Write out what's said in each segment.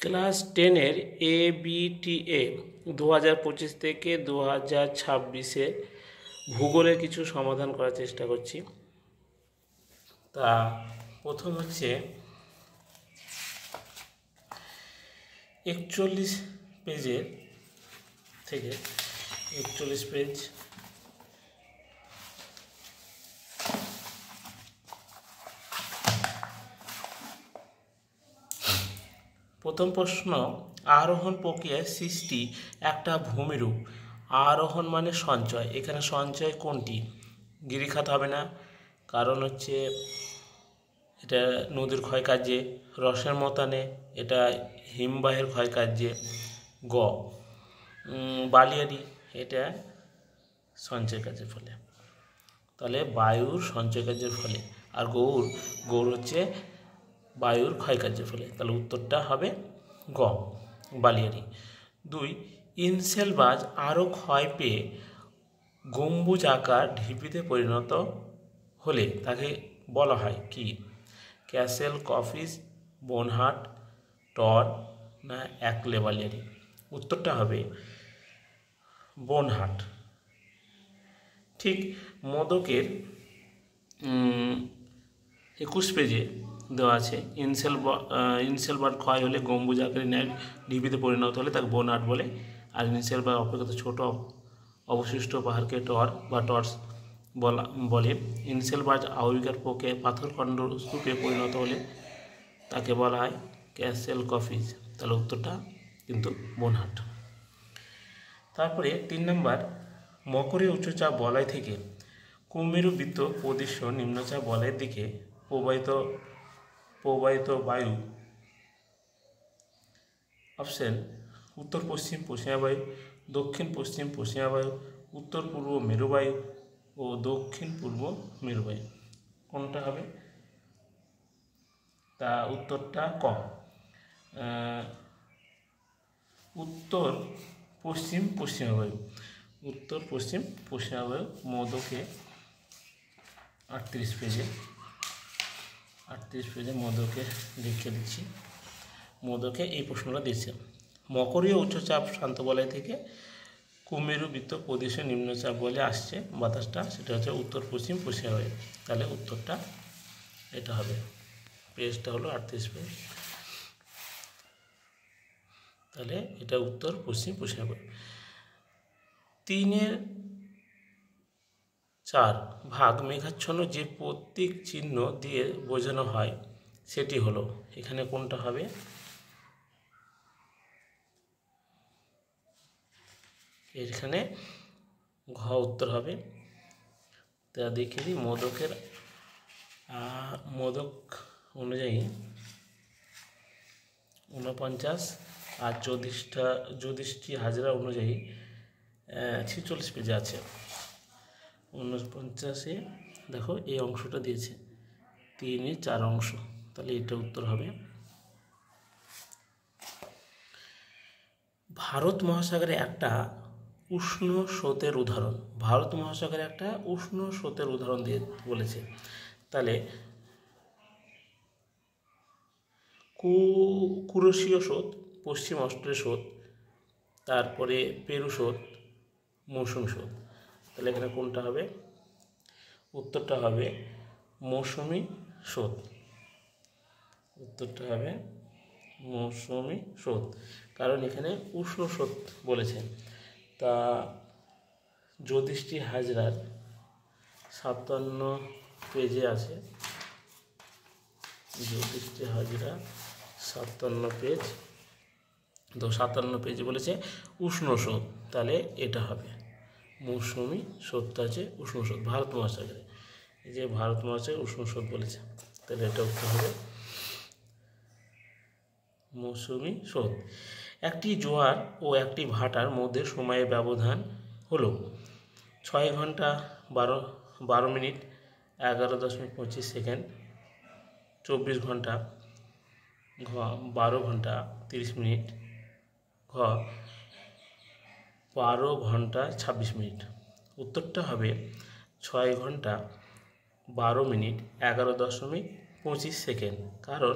Class 10-এর ABTA 2025 থেকে 2026-এ ভূগোলের কিছু সমাধান করার চেষ্টা করছি। তা প্রথম হচ্ছে 41 পেজের থেকে 41 পেজ প্রথম প্রশ্ন, আরোহণ প্রক্রিয়ায় সৃষ্টি একটা ভূমিরূপ। আরোহণ মানে সঞ্চয়, এখানে সঞ্চয় কোনটি? গিরিখাত হবে না, কারণ হচ্ছে এটা নদীর ক্ষয়কার্যে। রসের মতানে, এটা হিমবাহের ক্ষয়কার্যে। গ বালিয়াড়ি, এটা সঞ্চয় কার্যের ফলে। তাহলে বায়ুর সঞ্চয় কার্যের ফলে। আর গৌর হচ্ছে বায়ুর ক্ষয়কার্যের ফলে। তাহলে উত্তরটা হবে গ বালিয়াড়ি। 2, ইনসেলবাজ আরও ক্ষয় পেয়ে গম্বুজ আকার ঢিপিতে পরিণত হলে তাকে বলা হয় কি? ক্যাসেল, কফিস, বোনহাট, টর না একলে বালিয়াড়ি? উত্তরটা হবে বোনহাট। ঠিক মোদকের 21 পেজে দেওয়া আছে, ইনসেলবার ক্ষয় হলে গম্বুজ আকারে ন্যায় ঢিপিতে পরিণত হলে তাকে বোনহাট বলে। আর ইনসেলবার অপেক্ষাকৃত ছোট অবশিষ্ট পাহাড়কে টর বা টর্স বলে। ইনসেলবাজ আবহবিকার পক্ষে পাথরখণ্ড স্তূপে পরিণত হলে তাকে বলা হয় ক্যাসেল কফিজ। তাহলে উত্তরটা কিন্তু বোনহাট। তারপরে 3 নম্বর, মকরীয় উচ্চচাপ বলয় থেকে কুমেরু বৃত্ত প্রদেশ নিম্নচাপ বলয়ের দিকে প্রবাহিত বায়ু। অপশন উত্তর পশ্চিম পশ্চিমা বায়ু, দক্ষিণ পশ্চিম পশ্চিমা বায়ু, উত্তর পূর্ব মেরুবায়ু ও দক্ষিণ পূর্ব মেরুবায়ু। কোনটা হবে? তা উত্তরটা ক উত্তর পশ্চিম পশ্চিমা বায়ু। উত্তর পশ্চিম পশ্চিমা বায়ু। মোদকে 38 পেজে মোদকে লিখে দিচ্ছি। মোদকে এই প্রশ্নটা দিয়েছে, মকরীয় উচ্চচাপ শান্ত বলয় থেকে কুমেরু বৃত্ত প্রদেশে নিম্নচাপ বলে আসছে বাতাসটা, সেটা হচ্ছে উত্তর পশ্চিম পশ্চিমা বায়ু। তাহলে উত্তরটা এটা হবে। পেজটা হলো 38 পেজ। তাহলে এটা উত্তর পশ্চিম পশ্চিমা বায়ু। 3/4 ভাগ মেঘাচ্ছন্ন যে প্রতীক চিহ্ন দিয়ে বোঝানো হয় সেটি হলো, এখানে কোনটা হবে? এখানে ঘ উত্তর হবে। তা দেখে দিই, মোদক অনুযায়ী 49 আর যুধিষ্ঠির হাজরা অনুযায়ী 46 পেজে আছে। 49-এ দেখো এই অংশটা দিয়েছে 3/4 অংশ, তাহলে এটা উত্তর হবে। ভারত মহাসাগরে একটা উষ্ণ স্রোতের উদাহরণ। ভারত মহাসাগরে একটা উষ্ণ স্রোতের উদাহরণ দিয়ে বলেছে। তাহলে কুরশীয় স্রোত, পশ্চিম অস্ট্রেলীয় স্রোত, তারপরে পেরু স্রোত, মৌসুমী স্রোত। তাহলে এখানে কোনটা হবে? উত্তরটা হবে মৌসুমী স্রোত। উত্তরটা হবে মৌসুমী স্রোত, কারণ এখানে উষ্ণ স্রোত বলেছেন। তা যুধিষ্ঠির হাজরার 57 পেজে আছে। যুধিষ্ঠির হাজরা 57 পেজ। তো 57 পেজে বলেছে উষ্ণ স্রোত, তাহলে এটা হবে মৌসুমী স্রোতটা আছে উষ্ণ স্রোত ভারত মহাসাগরে। এই যে ভারত মহাসাগরে উষ্ণ স্রোত বলেছে, তাহলে এটা উত্তর হবে মৌসুমী স্রোত। একটি জোয়ার ও একটি ভাটার মধ্যে সময়ের ব্যবধান হলো 6 ঘন্টা 12 মিনিট 11.25 সেকেন্ড, 24 ঘন্টা, ঘ 12 ঘন্টা 30 মিনিট, ঘ 12 ঘন্টা 26 মিনিট। উত্তরটা হবে 6 ঘন্টা 12 মিনিট 11.25 সেকেন্ড, কারণ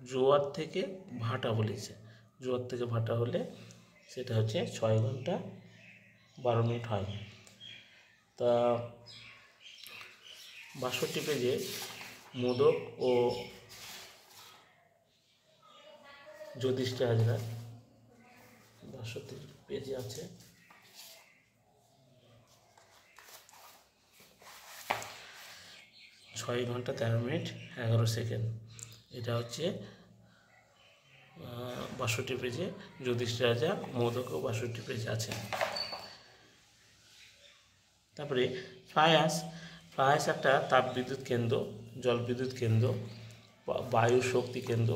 জোয়ার থেকে ভাটা বলেছে, জোয়ার থেকে ভাটা হলে সেটা হচ্ছে 6 ঘন্টা 12 মিনিট হয়। তা 62 পেজে মোদক ও যুধিষ্ঠির হাজরা 62 পেজে আছে। 6 ঘন্টা 13 মিনিট 11 সেকেন্ড, এটা হচ্ছে 62 পেজে যুধিষ্ঠির রাজা, মোদকও 62 পেজে আছে। তারপরে ফ্লায়াস একটা তাপবিদ্যুৎ কেন্দ্র, জলবিদ্যুৎ কেন্দ্র, বায়ু শক্তি কেন্দ্র,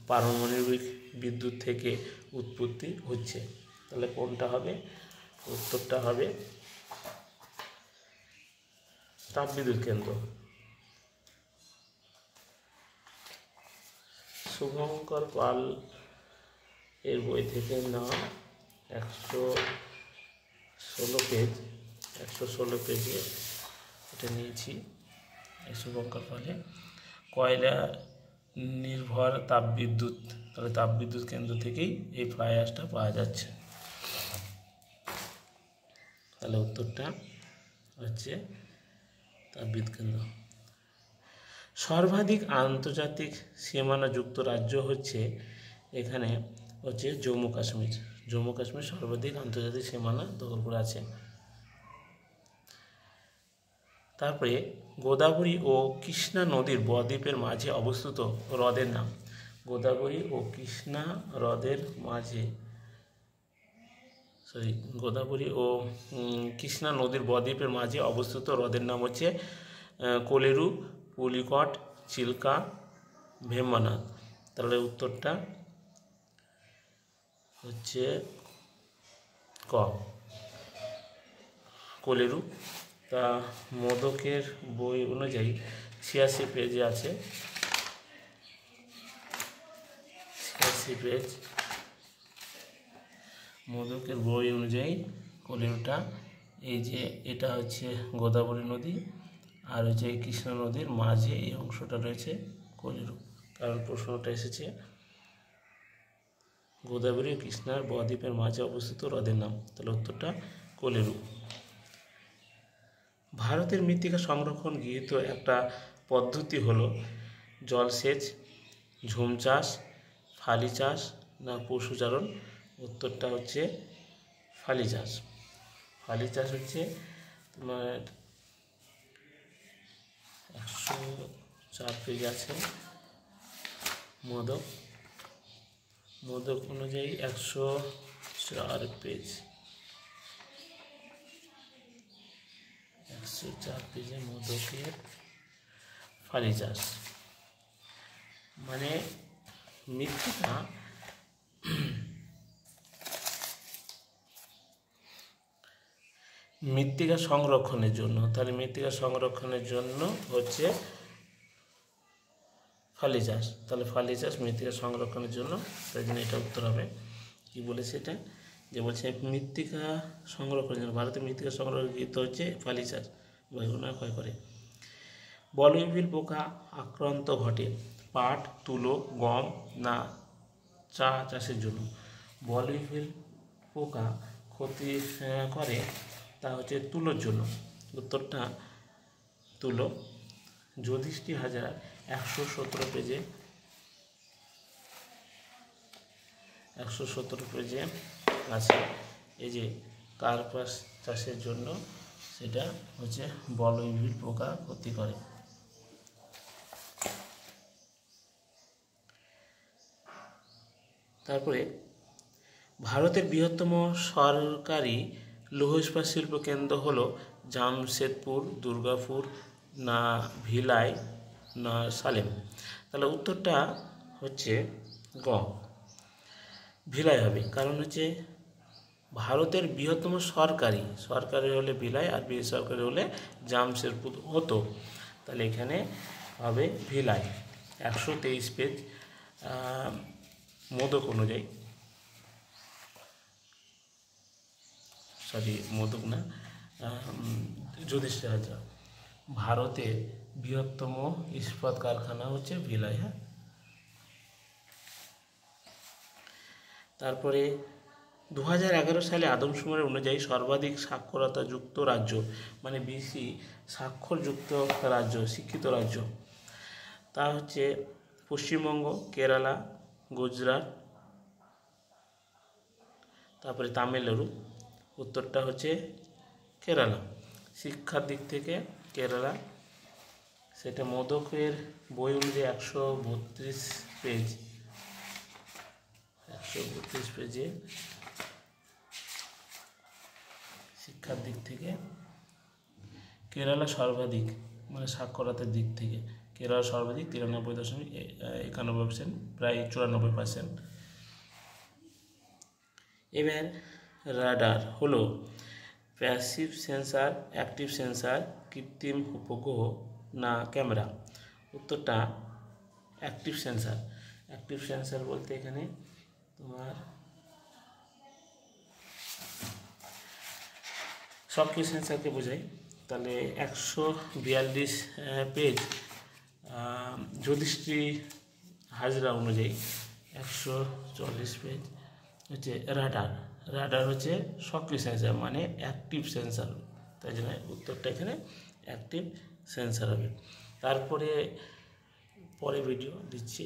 পারমাণবিক বিদ্যুৎ থেকে উৎপত্তি হচ্ছে। তাহলে কোনটা হবে? উত্তরটা হবে তাপবিদ্যুৎ কেন্দ্র। শুভঙ্কর পাল এর বই থেকে নেওয়া 116 পেজে এটা নিয়েছি। এই শুভঙ্কর পালে কয়লা নির্ভর তাপবিদ্যুৎ, তাহলে তাপবিদ্যুৎ কেন্দ্র থেকেই এই ফ্লাই অ্যাশটা পাওয়া যাচ্ছে। তাহলে উত্তরটা হচ্ছে তাপবিদ্যুৎ কেন্দ্র। সর্বাধিক আন্তর্জাতিক সীমানাযুক্ত রাজ্য হচ্ছে এখানে হচ্ছে জম্মু কাশ্মীর। জম্মু কাশ্মীর সর্বাধিক আন্তর্জাতিক সীমানা দখল করে আছে। তারপরে গোদাবরী ও কৃষ্ণা নদীর বদ্বীপের মাঝে অবস্থিত হ্রদের নাম। গোদাবরী ও কৃষ্ণা হ্রদের মাঝে গোদাবরী ও কৃষ্ণা নদীর বদ্বীপের মাঝে অবস্থিত হ্রদের নাম হচ্ছে কোলেরু, পুলিকট, চিল্কা, ভেম্বানাথ। তাহলে উত্তরটা হচ্ছে ক, কোলেরু। তা মোদকের বই অনুযায়ী 86 পেজে আছে, 86 পেজ। মোদকের বই অনুযায়ী কোলেরুটা, এই যে এটা হচ্ছে গোদাবরী নদী আর হচ্ছে এই কৃষ্ণা নদীর মাঝে এই অংশটা রয়েছে কোলেরু। কারণ প্রশ্নটা এসেছে গোদাবরী ও কৃষ্ণার বদ্বীপের মাঝে অবস্থিত হ্রদের নাম, তাহলে উত্তরটা কোলেরু। ভারতের মৃত্তিকা সংরক্ষণ গৃহীত একটা পদ্ধতি হলো জলসেচ, ঝুম চাষ, ফালি চাষ না পশুচারণ। উত্তরটা হচ্ছে ফালি চাষ। ফালি চাষ হচ্ছে তোমার 104 পেজ আছে। মোদক অনুযায়ী 104 পেজ, 104 পেজে মোদকের ফালি চাষ। মানে মৃত্তিকা সংরক্ষণের জন্য, তাহলে মৃত্তিকা সংরক্ষণের জন্য হচ্ছে ফালি চাষ। তাহলে ফালি চাষ মৃত্তিকা সংরক্ষণের জন্য, তাই জন্য এটা উত্তর হবে। কি বলেছে এটা? যে বলছে মৃত্তিকা সংরক্ষণের জন্য ভারতের মৃত্তিকা সংরক্ষিত হচ্ছে ফালি চাষ, বায়ুগুণা ক্ষয় করে। বলবিভিল পোকা আক্রান্ত ঘটে পাট, তুলো, গম না চা চাষের জন্য। বলবিভিল পোকা ক্ষতি করে তা হচ্ছে তুলোর জন্য। উত্তরটা তুলো। যুধিষ্ঠির হাজরা 117 পেজে, 117 পেজে আছে। এই যে কার্পাস চাষের জন্য সেটা হচ্ছে বলবিভিল পোকা ক্ষতি করে। তারপরে ভারতের বৃহত্তম সরকারি লৌহ ইস্পাত শিল্প কেন্দ্র হলো জামশেদপুর, দুর্গাপুর না ভিলাই না সালেম। তাহলে উত্তরটা হচ্ছে গ, ভিলাই হবে। কারণ হচ্ছে ভারতের বৃহত্তম সরকারি হলে ভিলাই আর বেসরকারি হলে জামশেদপুর হতো, তাহলে এখানে হবে ভিলাই। 123 পেজ মোদক অনুযায়ী, মোদক না, যুধিষ্ঠির হাজরা। ভারতের বৃহত্তম ইস্পাত কারখানা হচ্ছে ভিলাই। হ্যাঁ, তারপরে 2011 সালে আদমশুমারি অনুযায়ী সর্বাধিক সাক্ষরতাযুক্ত রাজ্য, মানে বেশি স্বাক্ষরযুক্ত রাজ্য, শিক্ষিত রাজ্য, তা হচ্ছে পশ্চিমবঙ্গ, কেরালা, গুজরাট, তারপরে তামিলনাড়ু। উত্তরটা হচ্ছে কেরালা। শিক্ষার দিক থেকে কেরালা, সেটা মোদকের বই অনুযায়ী 132 পেজ, 132 পেজে শিক্ষার দিক থেকে কেরালা সর্বাধিক, মানে সাক্ষরতার দিক থেকে কেরালা সর্বাধিক 93.91%, প্রায় 94%। এবার রাডার হলো প্যাসিভ সেন্সার, অ্যাক্টিভ সেন্সার, কৃত্রিম উপগ্রহ না ক্যামেরা? উত্তরটা অ্যাক্টিভ সেন্সার। অ্যাক্টিভ সেন্সার বলতে এখানে তোমার সক্রিয় সেন্সারকে বোঝায়। তাহলে 142 পেজ যুধিষ্ঠি হাজরা অনুযায়ী 140 পেজ হচ্ছে রাডার। রাডার হচ্ছে সক্রিয় সেন্সার, মানে অ্যাক্টিভ সেন্সার, তাই জন্য উত্তরটা এখানে অ্যাক্টিভ সেন্সার হবে। তারপরে ভিডিও দিচ্ছি।